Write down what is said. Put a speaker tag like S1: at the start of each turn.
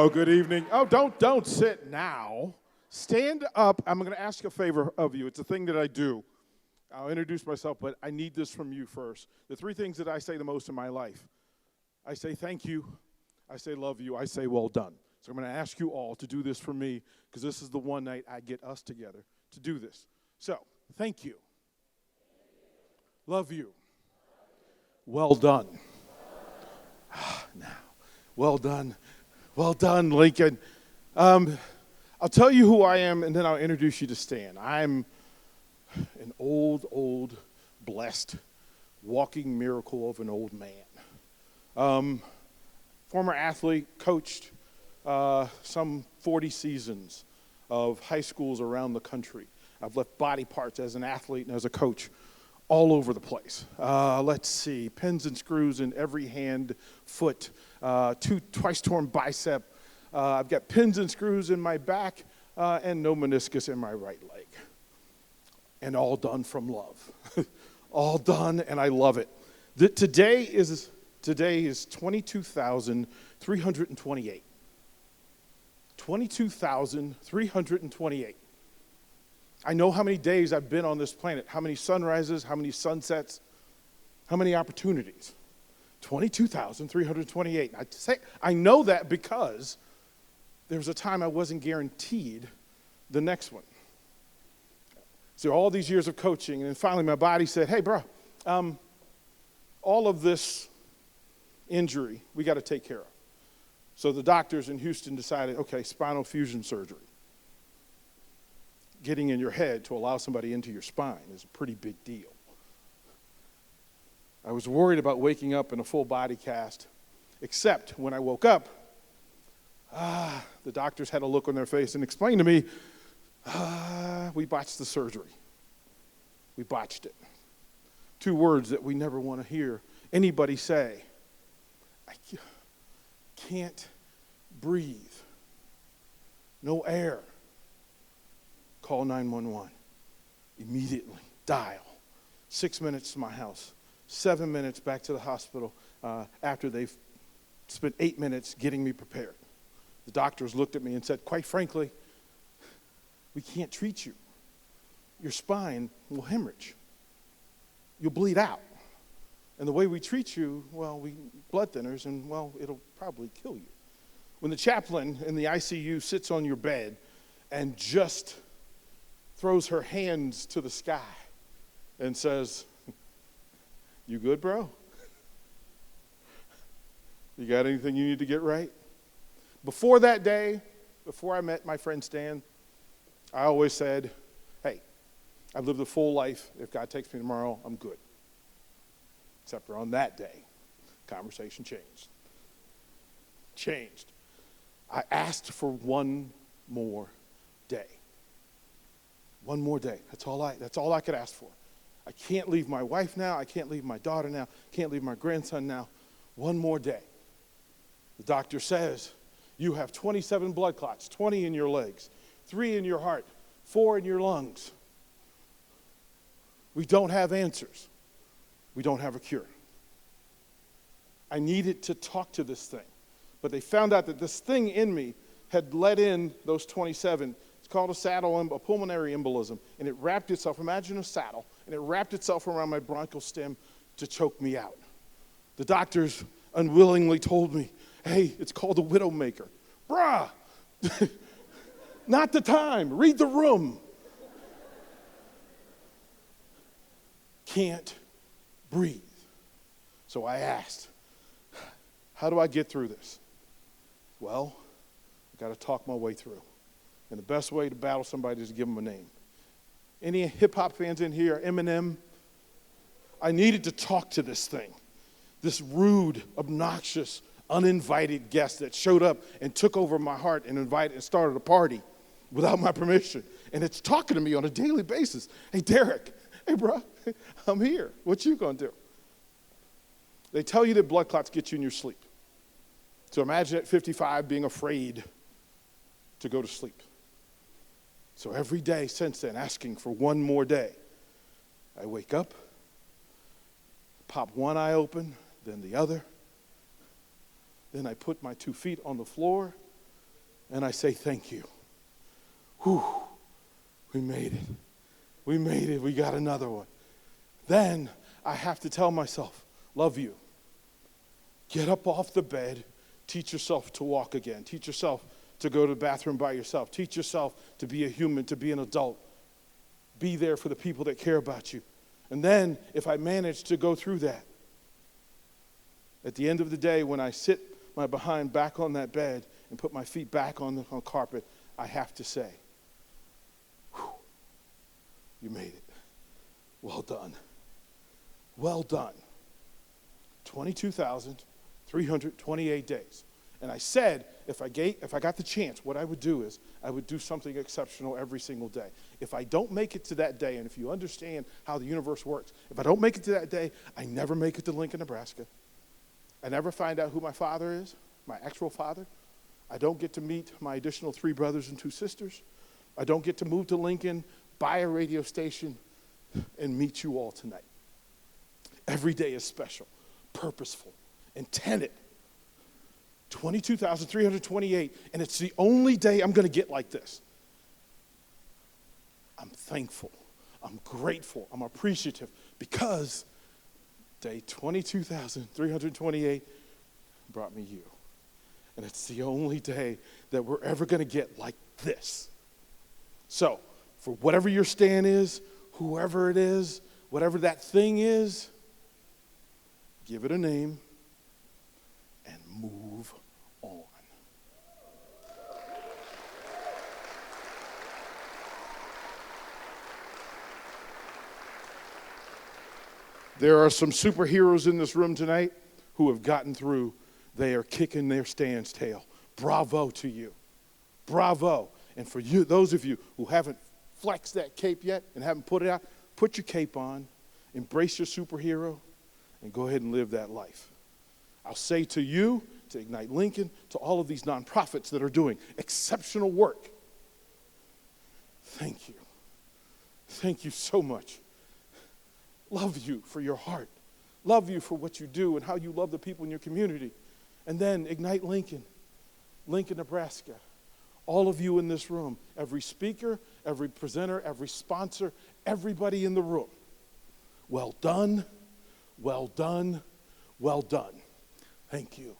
S1: Hello, good evening. Oh, don't sit now. Stand up. I'm going to ask a favor of you. It's a thing that I do. I'll introduce myself, but I need this from you first. The three things that I say the most in my life. I say thank you, I say love you, I say well done. So I'm going to ask you all to do this for me because this is the one night I get us together to do this. So, thank you. Love you. Well done. Now, well done. Well done, Lincoln. I'll tell you who I am, and then I'll introduce you to Stan. I'm an old, blessed, walking miracle of an old man. Former athlete, coached some 40 seasons of high schools around the country. I've left body parts as an athlete and as a coach all over the place. Let's see, pins and screws in every hand, foot, twice torn bicep. I've got pins and screws in my back and no meniscus in my right leg. And all done from love. All done, and I love it. Today is 22,328. 22,328. I know how many days I've been on this planet, how many sunrises, how many sunsets, how many opportunities. 22,328. I know that because there was a time I wasn't guaranteed the next one. So all these years of coaching, and then finally my body said, hey, bro, all of this injury we got to take care of. So the doctors in Houston decided, okay, spinal fusion surgery. Getting in your head to allow somebody into your spine is a pretty big deal. I was worried about waking up in a full body cast, except when I woke up, the doctors had a look on their face and explained to me, we botched the surgery. We botched it. Two words that we never want to hear anybody say. I can't breathe. No air. Call 911. Immediately. Dial. 6 minutes to my house. 7 minutes back to the hospital after they've spent 8 minutes getting me prepared. The doctors looked at me and said, quite frankly, we can't treat you. Your spine will hemorrhage. You'll bleed out. And the way we treat you, well, we blood thinners, and, well, it'll probably kill you. When the chaplain in the ICU sits on your bed and just throws her hands to the sky and says, you good, bro? You got anything you need to get right? Before that day, before I met my friend Stan, I always said, hey, I've lived a full life. If God takes me tomorrow, I'm good. Except for on that day, conversation changed. Changed. I asked for one more day. One more day. That's all I could ask for. I can't leave my wife now. I can't leave my daughter now. Can't leave my grandson now. One more day. The doctor says, you have 27 blood clots, 20 in your legs, 3 in your heart, 4 in your lungs. We don't have answers. We don't have a cure. I needed to talk to this thing. But they found out that this thing in me had let in those 27. It's called a pulmonary embolism. And it wrapped itself, imagine a saddle, and it wrapped itself around my bronchial stem to choke me out. The doctors unwillingly told me, hey, it's called a widowmaker. Bruh, not the time. Read the room. Can't breathe. So I asked, how do I get through this? Well, I got to talk my way through. And the best way to battle somebody is to give them a name. Any hip-hop fans in here? Eminem? I needed to talk to this thing. This rude, obnoxious, uninvited guest that showed up and took over my heart and invited and started a party without my permission. And it's talking to me on a daily basis. Hey, Derrick. Hey, bro. I'm here. What you going to do? They tell you that blood clots get you in your sleep. So imagine at 55 being afraid to go to sleep. So every day since then, asking for one more day. I wake up, pop one eye open, then the other. Then I put my 2 feet on the floor, and I say thank you. Whew, we made it. We made it. We got another one. Then I have to tell myself, love you. Get up off the bed. Teach yourself to walk again. Teach yourself to go to the bathroom by yourself. Teach yourself to be a human, to be an adult. Be there for the people that care about you. And then if I manage to go through that, at the end of the day, when I sit my behind back on that bed and put my feet back on the carpet, I have to say, whew, you made it. Well done. Well done. 22,328 days. And I said, if I got the chance, what I would do is I would do something exceptional every single day. If I don't make it to that day, and if you understand how the universe works, if I don't make it to that day, I never make it to Lincoln, Nebraska. I never find out who my father is, my actual father. I don't get to meet my additional 3 brothers and 2 sisters. I don't get to move to Lincoln, buy a radio station, and meet you all tonight. Every day is special, purposeful, intended. 22,328, and it's the only day I'm going to get like this. I'm thankful. I'm grateful. I'm appreciative because day 22,328 brought me you. And it's the only day that we're ever going to get like this. So, for whatever your stand is, whoever it is, whatever that thing is, give it a name and move on. There are some superheroes in this room tonight who have gotten through. They are kicking their stand's tail. Bravo to you. Bravo. And for you, those of you who haven't flexed that cape yet and haven't put it out, put your cape on, embrace your superhero, and go ahead and live that life. I'll say to you, to Ignite Lincoln, to all of these nonprofits that are doing exceptional work, thank you. Thank you so much. Love you for your heart. Love you for what you do and how you love the people in your community. And then Ignite Lincoln, Lincoln, Nebraska. All of you in this room, every speaker, every presenter, every sponsor, everybody in the room. Well done, well done, well done. Thank you.